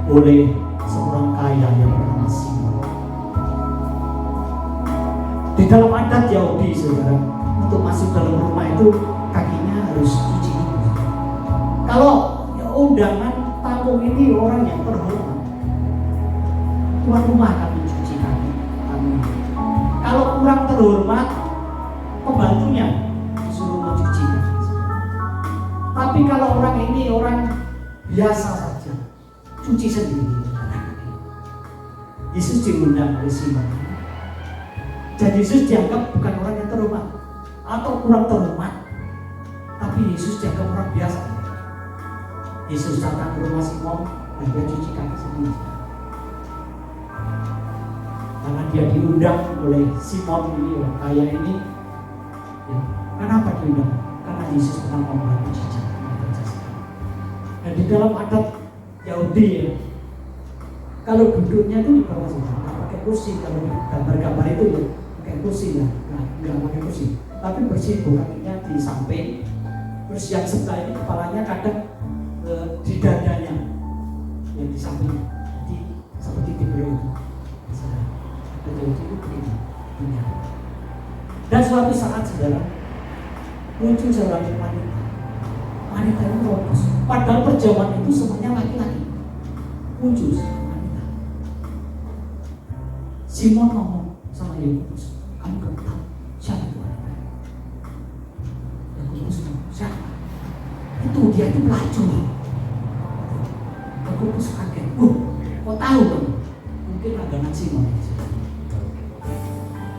oleh seorang kaya yang bernama Simon. Di dalam adat Yahudi, saudara, untuk masuk dalam rumah itu kakinya harus cuci dulu. Kalau ya undangan tamu ini orang yang terhormat, tuan rumah kami cuci kaki kami. Kalau kurang terhormat, pembantunya disuruh mencuci kaki. Tapi kalau orang ini orang biasa saja, cuci sendiri. Yesus diundang oleh Simon. Jadi Yesus dianggap bukan orang yang terhormat atau kurang terhormat, tapi Yesus dianggap orang biasa. Yesus datang ke rumah Simon dan dia cuci kaki sendiri. Karena dia diundang oleh Simon ini, orang kaya ini. Ya, kenapa diundang? Karena Yesus pernah membantu jejak. Dan di dalam adat Yahudi ya, kalau duduknya itu di bawah saja, nggak pakai kursi. Kalau gambar-gambar itu ya pakai kursi ya, nggak pakai kursi. Tapi bersih kakinya di samping. Terus yang sebelah ini kepalanya kadang di dadanya, yang di samping. Jadi seperti di beliau itu. Betul itu begini. Dan suatu saat saudara muncul seorang wanita. Wanita itu rodos. Padahal perjamuan itu semuanya laki-laki. Muncul seorang wanita. Simon ngomong sama Yakobus, kamu gak tahu siapa itu wanita? Yakobus ngomong, siapa? Itu dia itu pelacur. Yakobus kaget. Kok tahu kamu? Mungkin langganan Simon.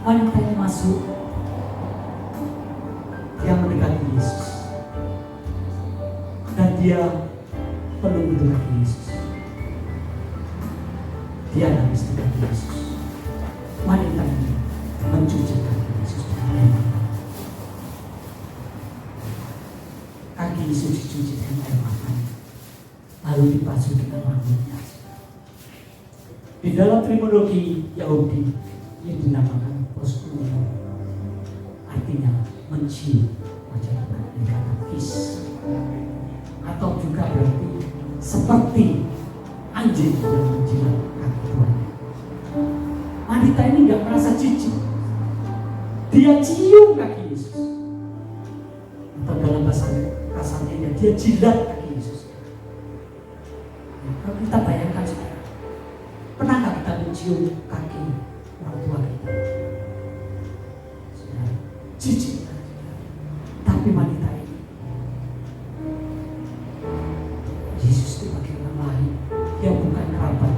Wanita yang masuk, dia mendekati Yesus. Dan dia perlu mendekati Yesus. Dia nangis mendekati Yesus. Wanita ini mencuci kaki Yesus. Kaki Yesus dicuci dengan air matanya, lalu dibasuh dengan rambutnya. Di dalam terminologi Yahudi ini dinamakan proskuneo, artinya mencium wajah Tuhan, dikata kiss. Atau juga berarti seperti anjing yang menjilat kaki Tuhan. Wanita ini nggak merasa jijik, dia cium kaki Yesus. Atau dalam bahasa kasarnya dia jilat kaki Yesus. Kalau kita bayangkan saudara, pernah nggak kita mencium kaki orang tua kita? Jijik. Tapi wanita ini, Yesus itu bagi orang lain yang bukan kerabat,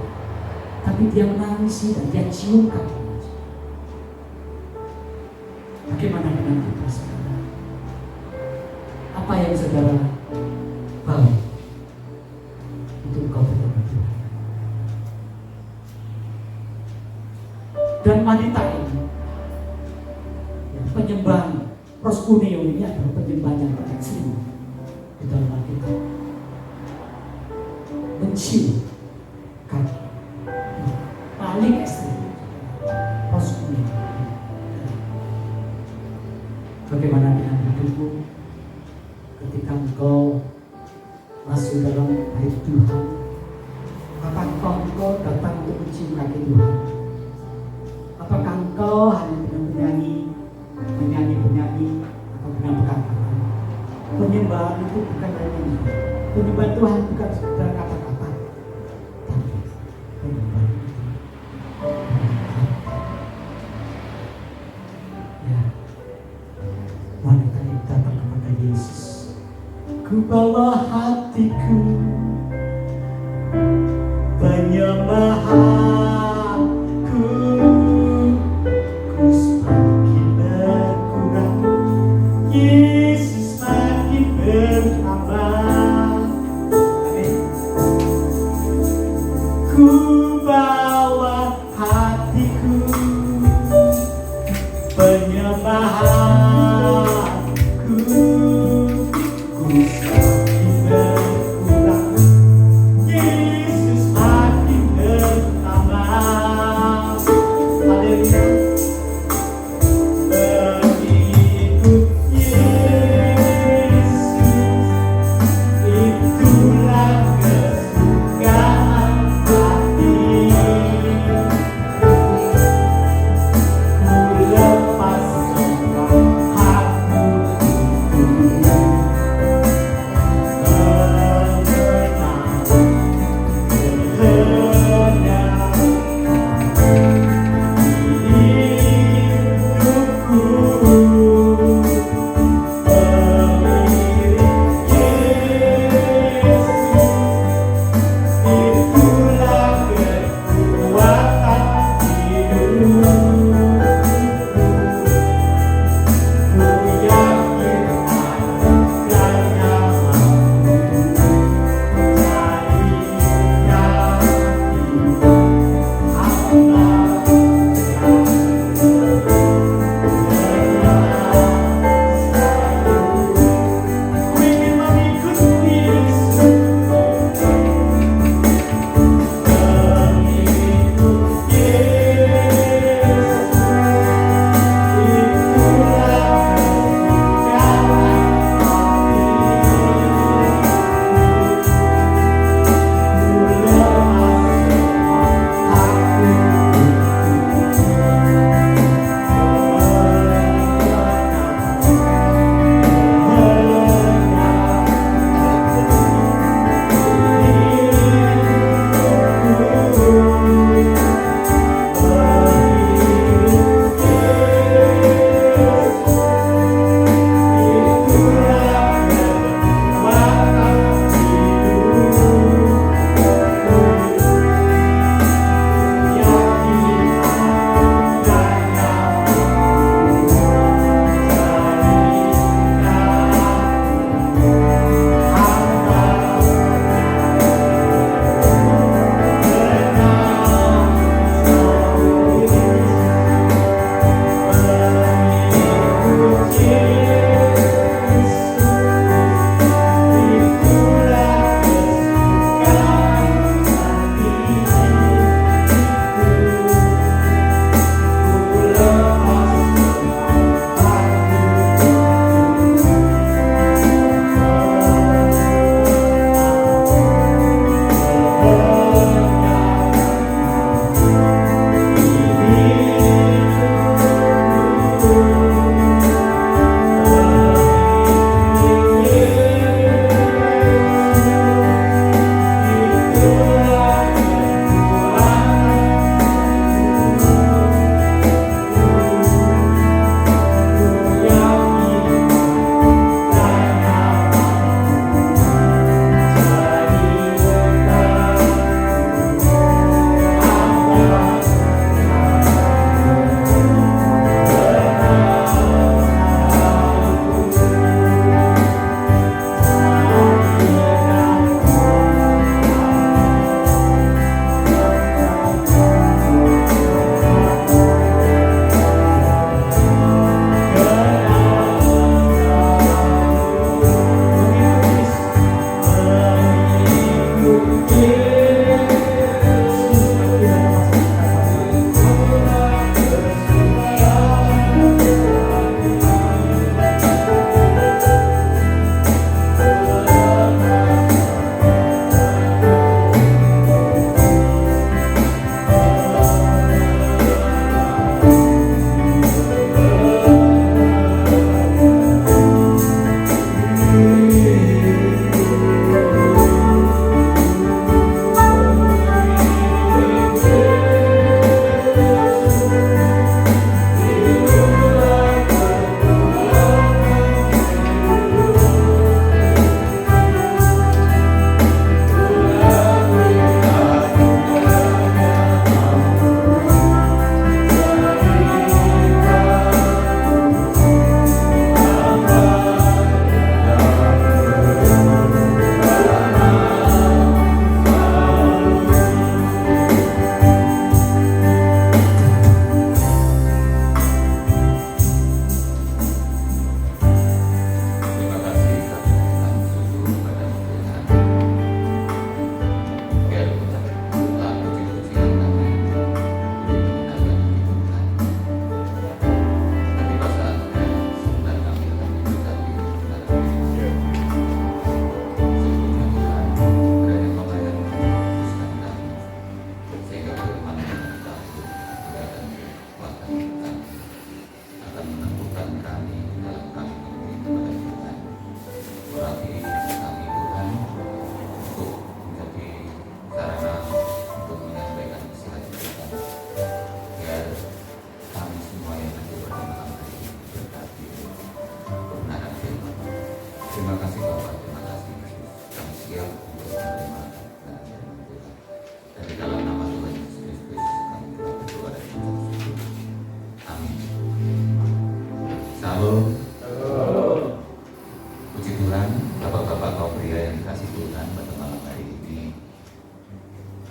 tapi dia menangisi dan dia cium kaki. Bagaimana dengan kita saudara? Apa yang saudara bau untuk kau betul-betul? Dan wanita ini, penyembahan proskuneo ini adalah penyembahan yang paling ekstrim di dalam Alkitab. Mencium kaki paling ekstrim proskuneo. Bagaimana dengan hidupmu ketika engkau masuk dalam bait Tuhan? Apakah engkau datang untuk mencium kaki Tuhan? Apakah engkau hanya dengan menyanyi atau dengan berkata-kata? Penyembahan itu bukan hanya penyembahan Tuhan bukan sekedar kata-kata, tapi penyembahan itu. Ya, wanita ini datang kepada Yesus. Ku bawa hatiku penyembahan.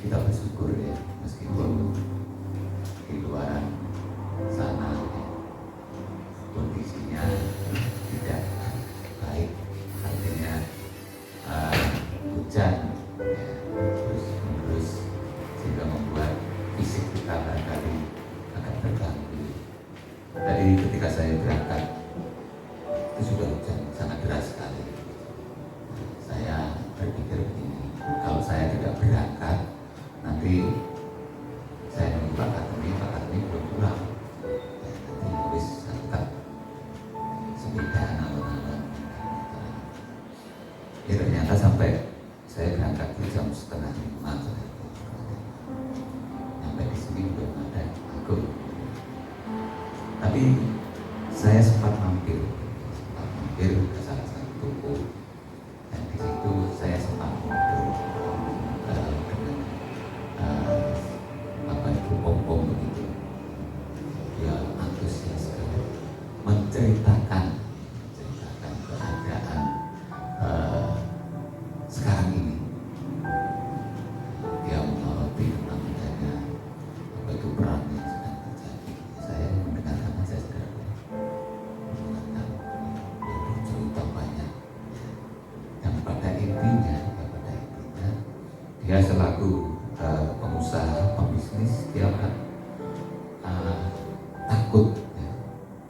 kita bersyukur ya, meskipun di luaran sana ya, kondisinya tidak baik, artinya hujan ya, terus menerus sehingga membuat fisik kita barangkali agak terganggu. Tadi ketika saya berangkat itu sudah hujan sangat deras sekali. Saya berpikir begini, kalau saya tidak berangkat nanti saya nunggu Pak Kartini belum pulang. Nanti habis tetap sepedaan alun-alun. Ya ternyata sampai saya berangkat di jam 4:30. Sampai di sini belum ada aku. Tapi saya sempat mampir ke salah satu toko, dan di situ saya sempat ngobrol dengan apa itu om-om begitu. Dia antusias sekali menceritakan keadaan sekarang ini. Dia menyoroti tentang adanya apa itu perang yang sedang terjadi. Saya mendengarkan saja saudara, mendengarkan dia bercerita banyak, dan pada intinya dia selaku pengusaha pebisnis, dia takut ya,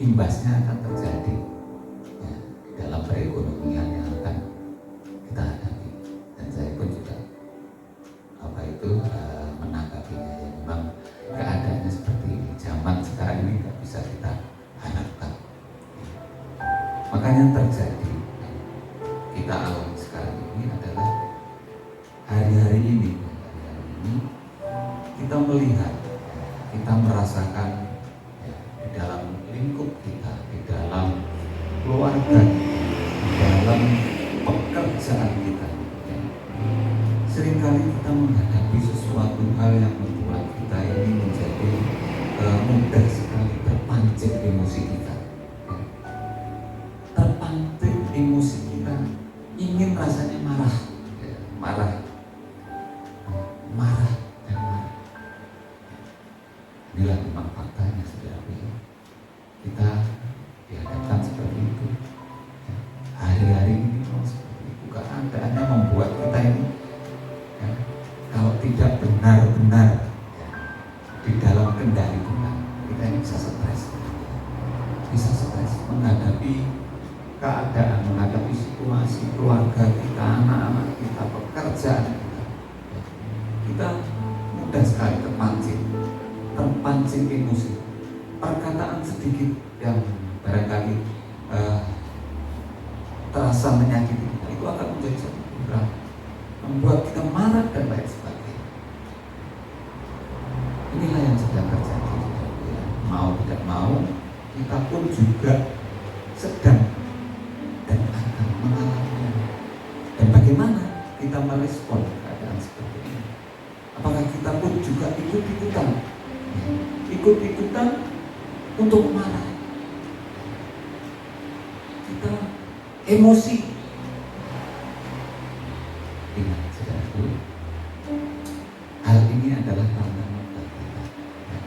imbasnya akan terjadi ya, dalam perekonomian yang akan kita hadapi. Dan saya pun juga apa itu menanggapinya ya, memang keadaannya seperti ini, zaman sekarang ini nggak bisa kita harapkan. Makanya yang terjadi kita alami sekarang ini adalah hari-hari ini kita melihat, kita merasakan ya, di dalam lingkup kita, di dalam keluarga, di dalam pekerjaan kita ya. Seringkali kita menghadapi sesuatu hal yang membuat kita ini menjadi mudah sekali terpancing emosi kita ya. Terpancing emosi kita, ingin rasanya marah ya. marah dan marah. Inilah memang faktanya saudara. Kita dihadapkan seperti itu ya. Hari-hari ini memang seperti itu. Keadaannya membuat kita ini ya, kalau tidak benar-benar ya, di dalam kendali kita ini bisa stres, menghadapi keadaan, menghadapi situasi keluarga kita, anak-anak kita, pekerjaan kita. Kita mudah sekali terpancing emosi. Perkataan sedikit yang barangkali terasa menyakiti kita, itu akan menjadi satu berat, membuat kita marah dan lain sebagainya. Inilah yang sedang terjadi ya. Mau tidak mau, kita pun juga sedang dan akan mengalaminya. Dan bagaimana kita merespon keadaan seperti ini? Apakah kita pun juga ikut-ikutan untuk marah? Kita emosi. Ingat saudaraku, hal ini adalah tantangan buat kita.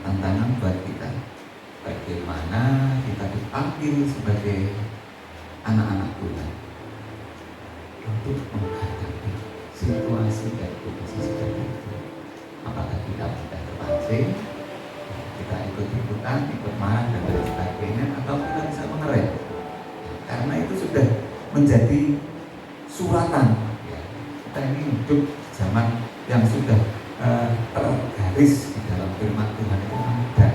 Tantangan buat kita. Bagaimana kita dipanggil sebagai anak-anak Tuhan untuk menghadapi situasi dan kondisi seperti itu. Apakah kita mudah terpancing, kita ikut-ikutan, ikut marah dan lain sebagainya, atau kita bisa mengerem? Karena itu sudah menjadi suratan ya. Kita ini hidup zaman yang sudah tergaris di dalam firman Tuhan itu ada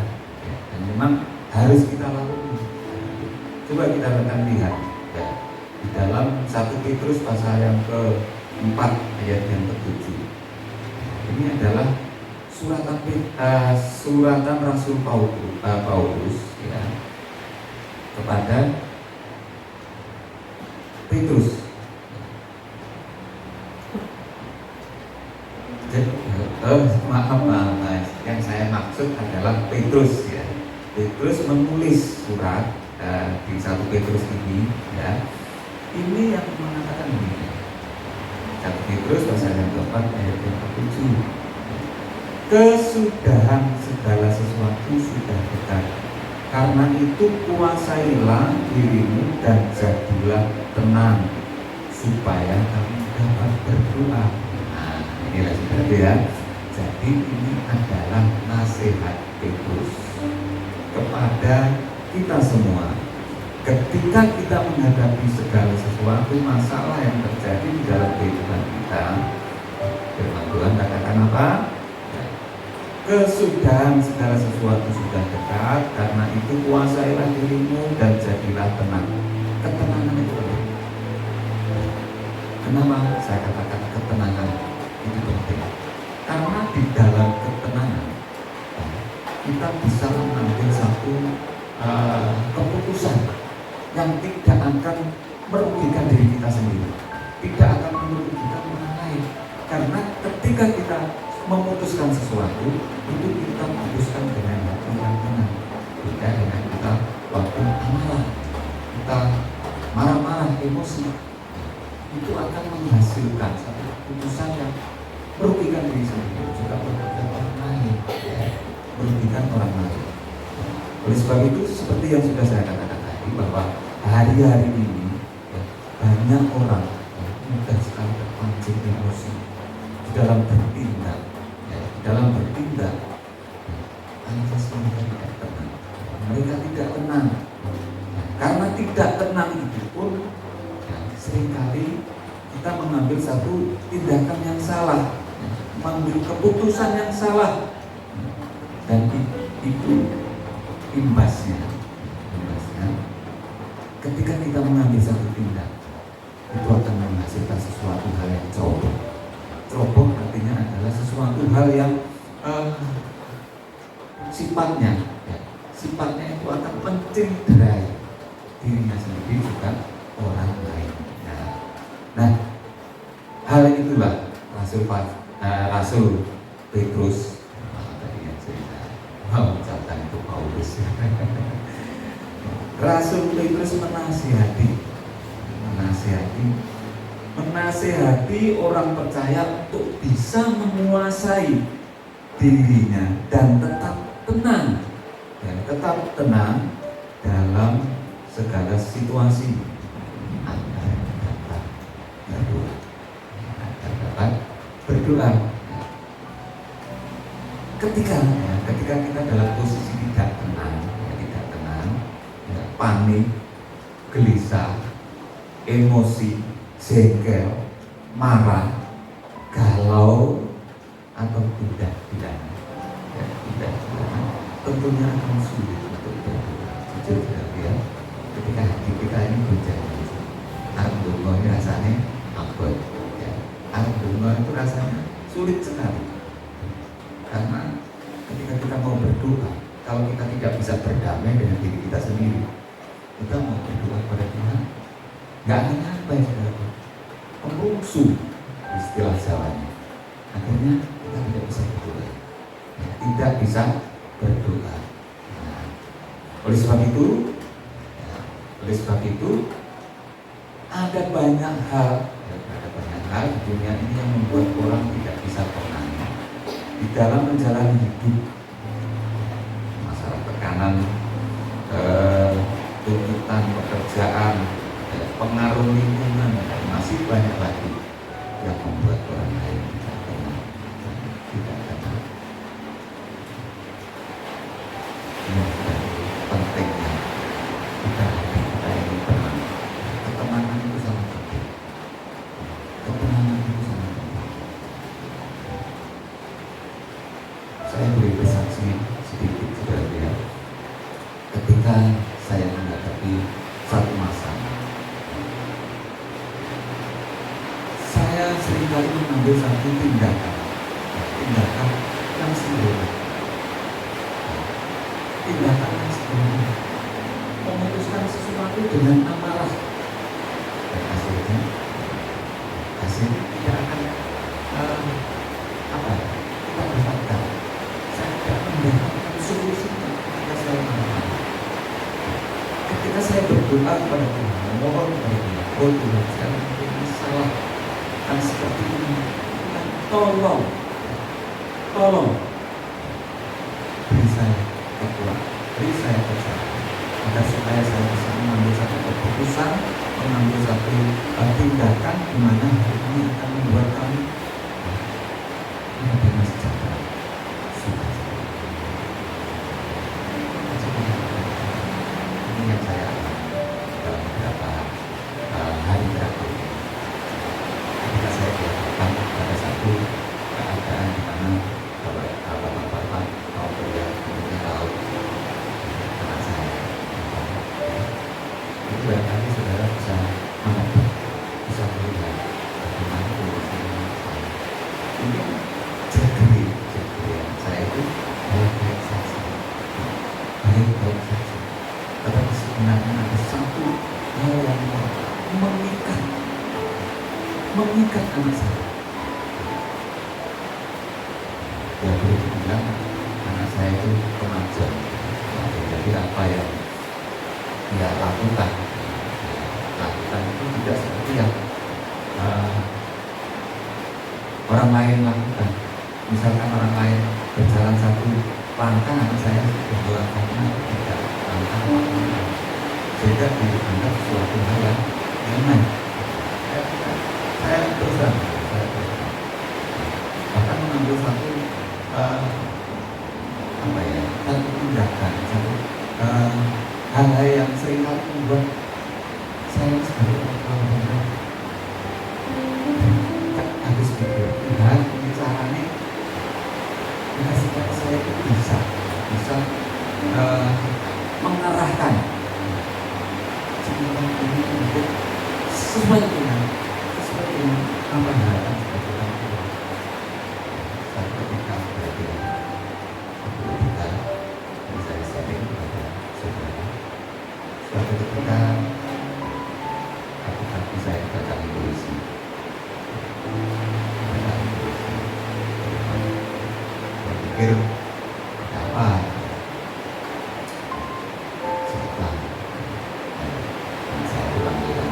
ya. Dan memang harus kita lalui. Coba kita akan lihat ya, di dalam 1 Petrus pasal yang ke-4 ayat yang ke-7. Ini adalah suratan Rasul Paulus ya, kepada Petrus. Maaf, yang saya maksud adalah Petrus ya. Petrus menulis surat di 1 Petrus ini ya. Ini yang mengatakan begini. 1 Petrus pasal yang ke-4 ayat yang ke-7. kesudahan segala sesuatu sudah dekat. Karena itu kuasailah dirimu dan jadilah tenang, supaya kamu dapat berdoa. Nah, inilah seperti ya. Jadi ini adalah nasihat Petrus kepada kita semua. Ketika kita menghadapi segala sesuatu masalah yang terjadi di dalam kehidupan kita, firman Tuhan katakan apa? Kesudahan segala sesuatu sudah dekat. Karena itu kuasailah dirimu dan jadilah tenang. Ketenangan itu penting. Kenapa saya katakan ketenangan itu penting? Karena di dalam ketenangan kita bisa mengambil satu keputusan yang tidak akan merugikan diri kita sendiri, tidak akan merugikan orang lain. Karena ketika kita memutuskan sesuatu, itu kita memutuskan dengan hati yang tenang, tidak dengan kita waktu amarah, kita marah-marah, emosi, itu akan menghasilkan satu keputusan yang merugikan diri sendiri, juga merugikan orang lain, merugikan orang lain. Oleh sebab itu, seperti yang sudah saya katakan tadi, bahwa hari-hari ini banyak orang mudah sekali terpancing emosi di dalam bertindak, alias mereka tidak tenang. Mereka tidak tenang. Karena tidak tenang itu pun seringkali kita mengambil satu tindakan yang salah, mengambil keputusan yang salah, dan itu imbasnya ketika kita mengambil satu tindak, itu akan menghasilkan sesuatu hal yang ceroboh. Ceroboh artinya adalah sesuatu hal yang sifatnya itu akan mencederai dirinya sendiri juga orang lain. Nah, hal itulah Rasul Petrus tadi yang cerita mengucapkan itu Paulus. Rasul Petrus menasihati orang percaya untuk bisa menguasai dirinya dan tetap tenang dalam segala situasi agar dapat berdoa. Ketika kita dalam posisi tidak tenang, panik, gelisah, emosi, jengkel, marah, galau, atau tidak, tentunya akan sulit untuk berdoa. Jujur ya, ketika hati kita ini berjalan, arep ini rasanya abot, arep itu rasanya sulit sekali. Karena ketika kita mau berdoa, kalau kita tidak bisa berdamai dengan diri kita sendiri, kita mau berdoa kepada Tuhan, nggak akan sampai saudara. Pemungsu istilah Jawanya. Akhirnya kita tidak bisa berdoa. Oleh sebab itu, ada banyak hal di dunia ini yang membuat orang tidak bisa tenang di dalam menjalani hidup. Masalah tekanan, tuntutan pekerjaan, pengaruh lingkungan, masih banyak lagi yang membuat orang lain tidak tenang. Pentingnya kita ini tenang. Ketenangan itu sangat penting. Saya beri bersaksi sedikit saudara ya. Ketika saya menghadapi satu masalah, saya seringkali mengambil satu tindakan yang sederhana. Memutuskan sesuatu dengan amarah, dan hasilnya tidak akan kita dapatkan. Saya tidak mendapatkan solusinya ketika saya marah. Ketika saya berdoa kepada Tuhan, memohon kepada Tuhan, oh Tuhan, saya mungkin salah dan seperti ini, Tuhan tolong anak saya. Ya boleh dibilang anak saya itu remaja. Jadi apa yang dia lakukan itu tidak seperti yang orang lain lakukan. Misalkan orang lain berjalan satu langkah, anak saya dua langkahnya tidak langkah, sehingga dianggap suatu hal yang aneh. Saya terus terang, bahkan mengambil satu satu tindakan, satu hal-hal yang seringkali membuat saya sebagai orang tua habis pikir, Tuhan ini caranya supaya saya itu bisa mengarahkan semua ini untuk sesuai dengan apa harapan sebagai orang tua. Saya ketika belajar kita saya sharing kepada saudara. Suatu ketika kaki saya datangi polisi. Berpikir apa setelah saya pulang bilang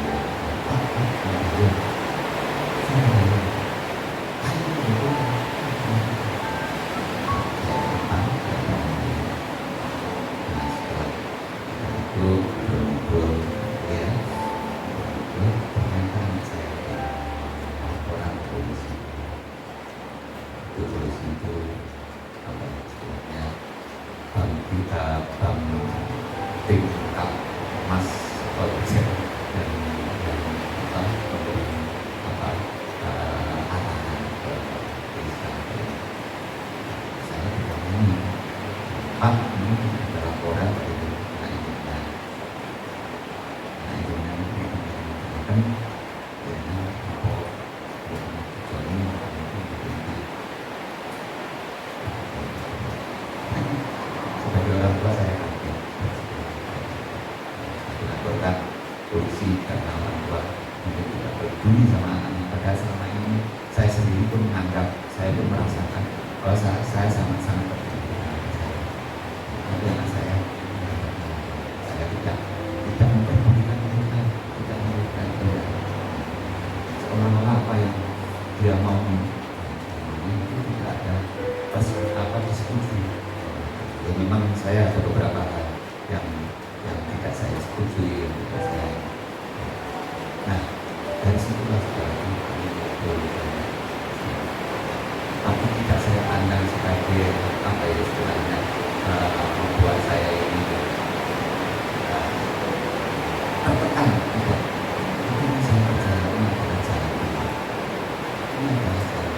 tingkat mas objek dan arahan ke desa. Saya bilang ini, Pak, ini ada laporan dari anak ibunya ini kan dia lapor Joni sebagai orang tua saya kaget. Dilaporkan polisi karena orang tua mungkin tidak peduli sama anaknya. Padahal selama ini saya sendiri pun menganggap, saya pun merasakan bahwa saya sangat-sangat peduli dengan anak saya. Tapi anak saya tidak memperdulikan mereka, tidak memberikan dia seolah-olah apa yang dia mau itu tidak ada diskusi. Ya memang saya ada beberapa hal yang tidak saya setujui, yang tidak saya. Nah, dari situlah sekarang tapi tidak saya pandang sebagai apa ya istilahnya membuat saya ini tertekan. Tidak. Ini saya percaya ini adalah jalan. Ini adalah jalan.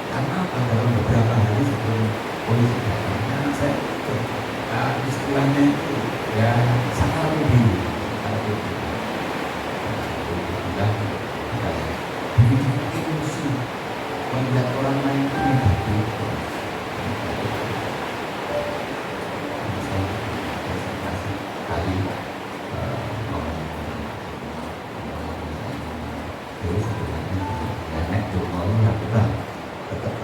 Karena apa? Dalam beberapa hari sebelum polisi datang, anak saya istilahnya itu ya sakal dulu. Bilang apa ya? Begitu emosi melihat orang lain itu negatif. Saya kasih kali ngomong terus sebenarnya nenek tuh mau lakukan tetap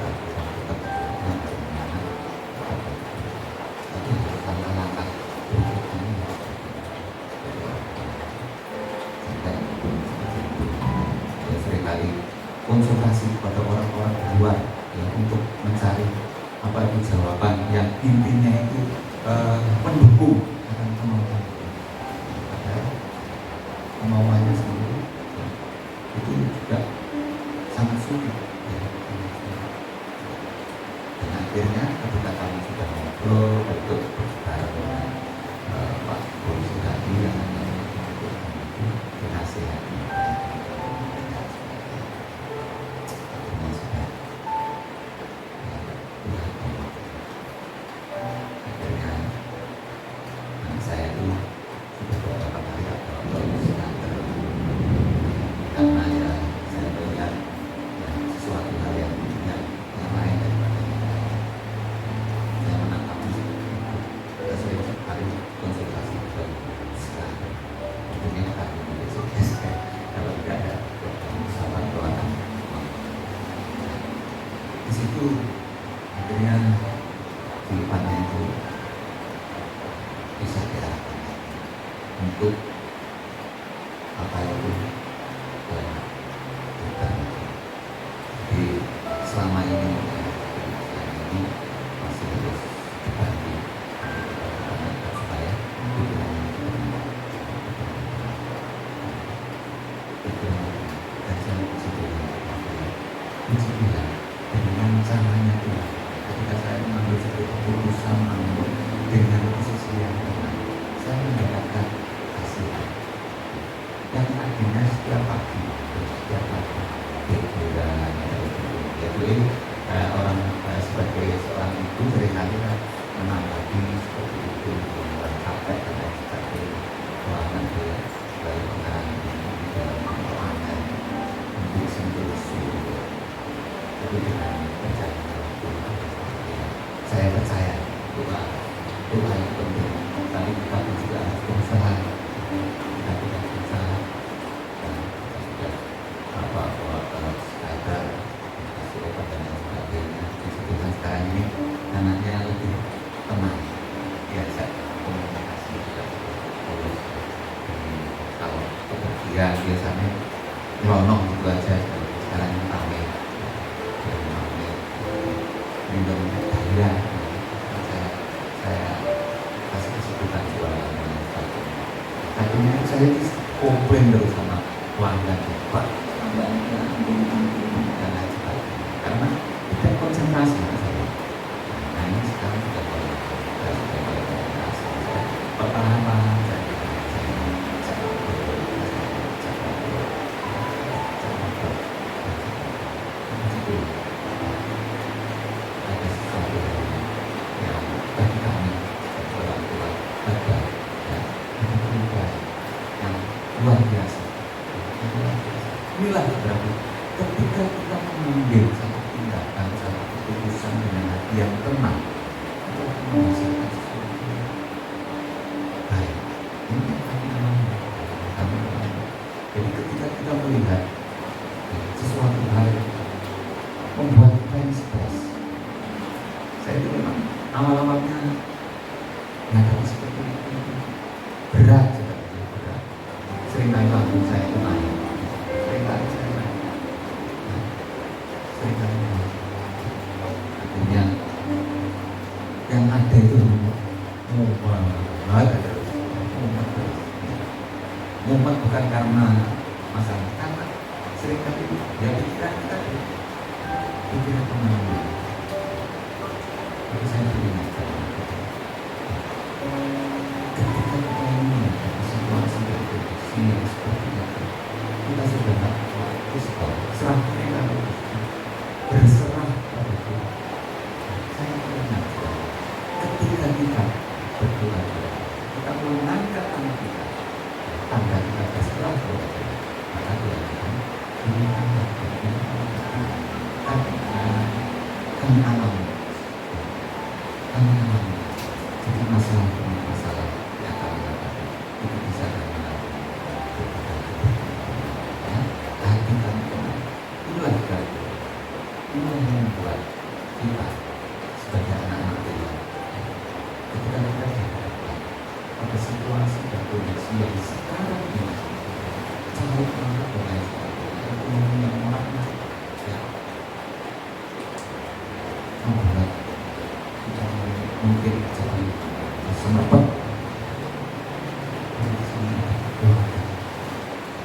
tapi langkah-langkah berikutnya ya seringkali konsultasi kepada orang-orang di luar ya, untuk mencari apa itu jawaban yang intinya itu mendukung akan kemauan. Padahal kemauannya sendiri itu juga sangat sulit ya. Dan akhirnya ketika kami sudah ngobrol untuk bareng dengan Pak Polisi tadi yang dinasihati saya itu sudah beberapa kali karena ya saya melihat ya, sesuatu hal yang lain daripada saya menangkap ini masih harus dibagi supaya pikiran dan jangan puji Tuhan dengan caranya Tuhan. Ketika saya mengambil satu keputusan dengan posisi yang benar, saya mendapatkan hasil yang akhirnya setiap pagi hiburan jadi orang sebagai seorang ibu seringkali menanggapi seperti itu orang capek dan lain sebagainya nanti dari pengarang dalam penanganan untuk solusi itu dengan percaya saya percaya Tuhan itu penting tapi kita juga harus berusaha kita tidak berusaha dan kita tidak sekadar kasih obat dan lain sebagainya. Tuhan sekarang ini anaknya lebih tenang biasa komunikasi juga terus kalau kepergian biasanya nyelonong gitu aja sekarang ini pamit minum daya saya kasih kesibukan jualan dan lain sebagainya. Akhirnya saya komplain terus sama pelanggan Pak dan lain sebagainya karena kita konsentrasi saya. Nah ini sekarang sudah mulai konsentrasi perlahan-lahan ada sesuatu yang bagi kami orang tua ada yang luar biasa. Inilah berarti ketika kita mengambil satu tindakan, satu keputusan dengan hati yang tenang, kita akan menghasilkan sesuatu baik. Ini kami namanya. Jadi ketika kita melihat sesuatu hal membuat kita yang stres, saya itu memang awal-awalnya menghadapi seperti itu berat sekali, berat. Seringkali lambung saya itu naik. Akhirnya yang ada itu mumet bukan karena masalah, karena seringkali ya pikiran kita pikiran kemana. Tapi saya beringatkan ketika kita ini situasi dan kondisi yang seperti itu, kita sudah tak serah kita berserah pada Tuhan. Saya ingatkan ketika kita berdoa, kita mengangkat tangan kita, tanda kita berserah kepada Tuhan, maka Tuhan akan berikan kami alami jadi masalah yang kami hadapi itu bisa kami lalui ya, hati kami tenang. Inilah kita, inilah yang membuat kita sebagai anak-anak Tuhan ketika kita dihadapkan pada situasi dan kondisi yang sekarang ini sangat banget dan lain sebagainya, ekonomi yang makna ya membuat kita mungkin jadi sempat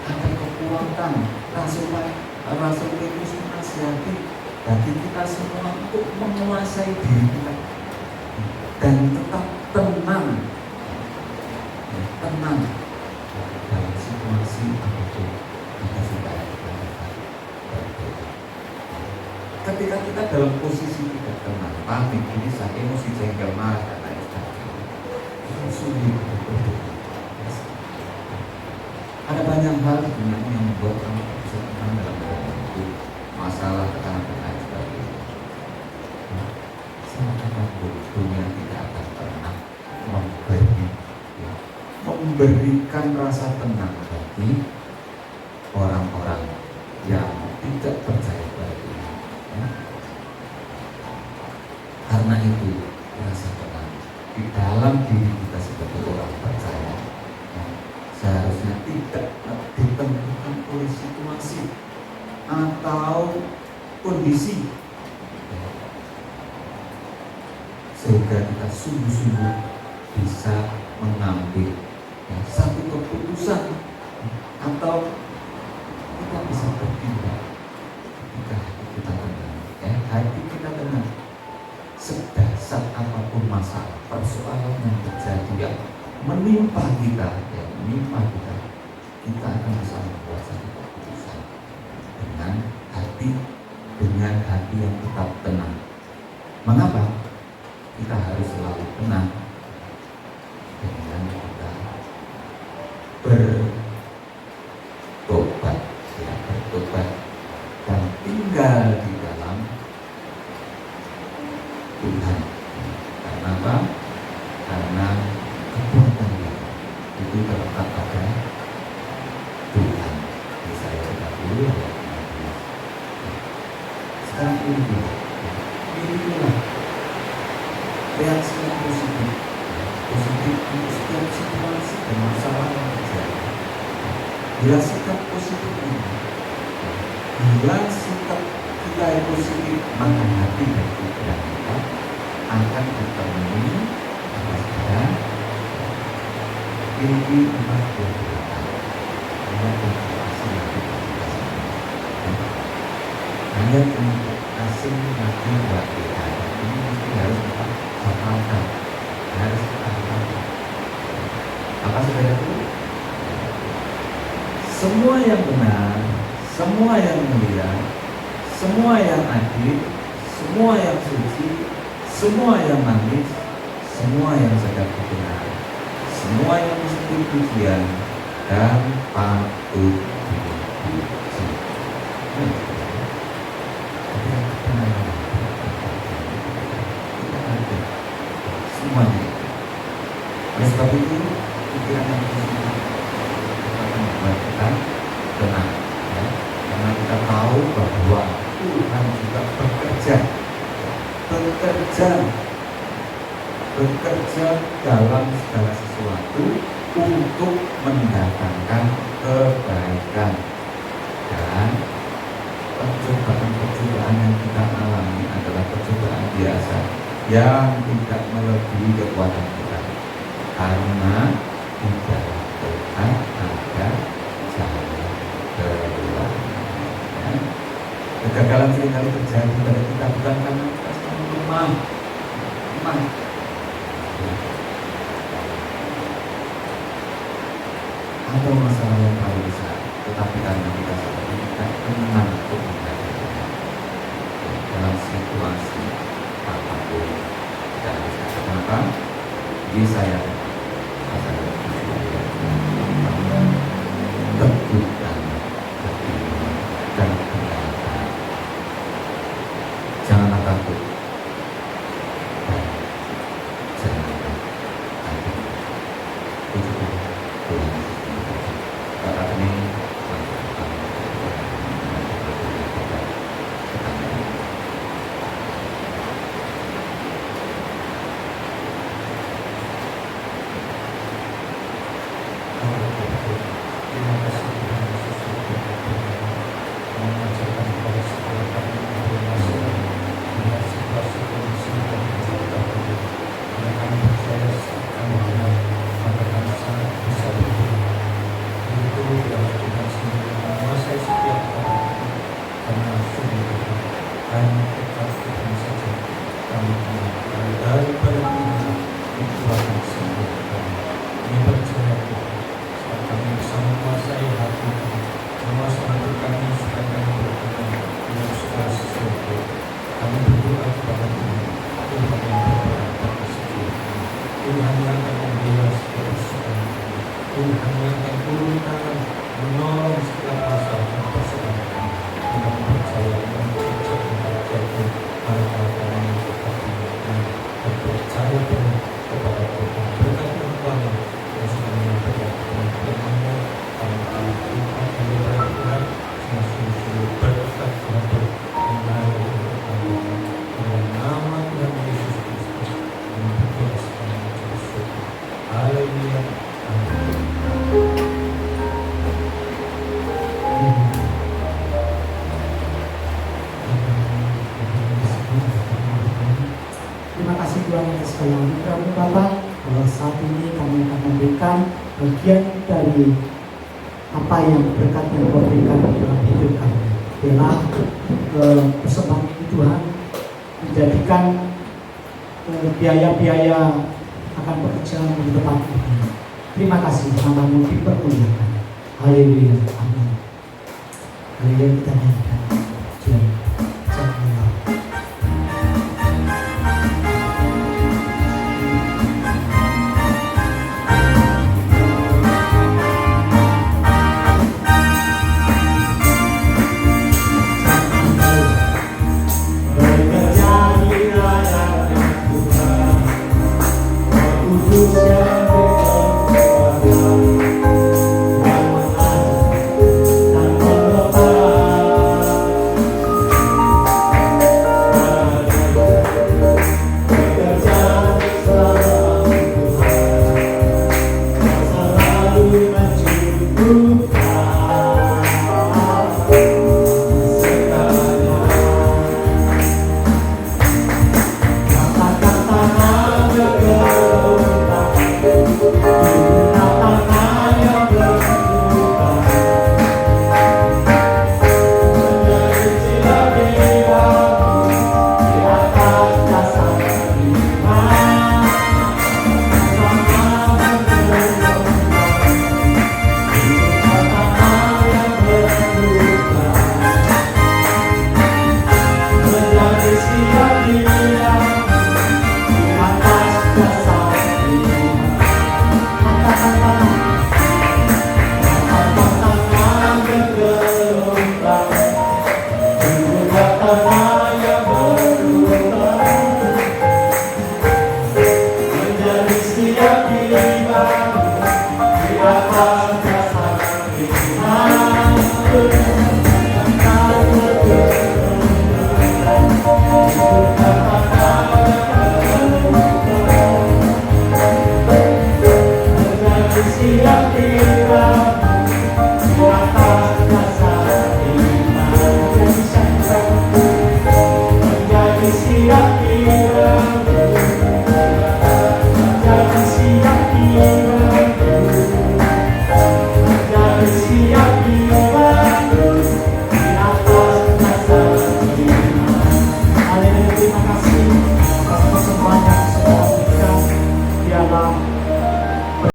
ada kekuatan rasa Petrus menasihati bagi kita semua untuk menguasai diri kita dan tetap tenang dalam situasi apapun kita sudah berdoa. Ketika kita dalam posisi tidak tenang, panik, gelisah, emosi, jengkel, marah dan lain sebagainya, itu sulit untuk berdoa. Ada banyak hal sebenarnya yang membuat kamu bisa tenang dalam menghadapi masalah, tekanan dan lain sebagainya. Sama apapun dunia tidak akan pernah memberikan rasa tenang bagi orang-orang yang tidak percaya pada Tuhan. Ya. Karena itu rasa tenang di dalam diri kita sebagai orang percaya seharusnya tidak ditentukan oleh situasi atau kondisi. sehingga kita sungguh-sungguh bisa mengambil satu keputusan atau kita bisa bertindak ketika hati kita tenang. Hati kita tenang, sedasar apapun masalah persoalan yang terjadi yang menimpa kita, kita akan bisa membuat satu keputusan dengan hati yang tetap tenang. Mengapa kita harus selalu tenang? Dengan kita bertobat dan tinggal di dalam Tuhan. Karena apa? Karena kekuatan itu terletak pada Tuhan. Saya tidak dulu ya. Sekarang inilah reaksi yang positif untuk setiap situasi dan masalah yang terjadi. Bila sikap positif ini, bila sikap kita yang positif, maka hati dan pikiran kita akan terpenuhi pada Filipi 4:28. Ayat untuk asing lagi buat kita. Ini mesti harus kita hafalkan, harus kita hafalkan. Apa saudaraku? Semua yang benar, semua yang mulia, semua yang adil, semua yang suci, semua yang manis, semua yang sedap didengar, semua yang mesti pujian dan patut dipuji. Semuanya. Oleh sebab itu, pikiran yang positif akan membuat kita tenang, karena kita tahu bahwa Tuhan juga bekerja dalam segala sesuatu untuk mendatangkan kebaikan. Dan percobaan yang kita alami adalah percobaan biasa yang tidak melebihi kekuatan kita, karena di dalam Tuhan ada jalan keluar. Kegagalan seringkali terjadi pada kita bukan karena kita selalu lemah, atau masalah yang terlalu besar, tetapi karena kita seperti tidak tenang untuk menghadapi dalam situasi apapun. Kita harus katakan apa? Yesaya pasal 7 teguh dan berdiri dan berkata, janganlah takut dan janganlah takut. Itu Tuhan. Kata ini terima kasih Tuhan Yesus mengajarkan kepada setiap kami dengan situasi kondisi dan keadaan ini. Dan kami percaya kami benar, maka kami sangat bisa berdoa. Itu adalah Tuhan sendiri menguasai setiap orang itu, karena sungguh hanya kepada Tuhan saja kami mengenal daripada Tuhan itu akan sembuh kami. Ini percaya Tuhan. Kami bisa menguasai hati kami, menguasai hati kami supaya kami berkenan dengan segala sesuatu. Kami berdoa kepada Tuhan, Tuhan yang berperan pada setiap kami, Tuhan yang akan membela setiap persoalan kami, Tuhan yang akan turun tangan menolong setiap masalah dan persoalan kami. Kita percaya dan terjadi hal-hal yang tetap dilakukan dan percaya penuh kepada Tuhan. Berkat Tuhan yang sudah menyampaikan firman-Nya, kami Tuhan yang berkat sungguh-sungguh berkat Tuhan mengalir dengan nama Tuhan Yesus Kristus yang berdoa semuanya bersyukur. Haleluya. Amin. Terima kasih Tuhan atas segala anugerah-Mu Bapak. Kalau saat ini kami akan memberikan bagian dari apa yang berkat yang Kau berikan dalam hidup kami. Biarlah persembahan ini Tuhan menjadikan biaya-biaya akan pekerjaan di tempat ini. Terima kasih, nama-Mu dipermuliakan. Haleluya. Amin. Haleluya, kita nyanyikan.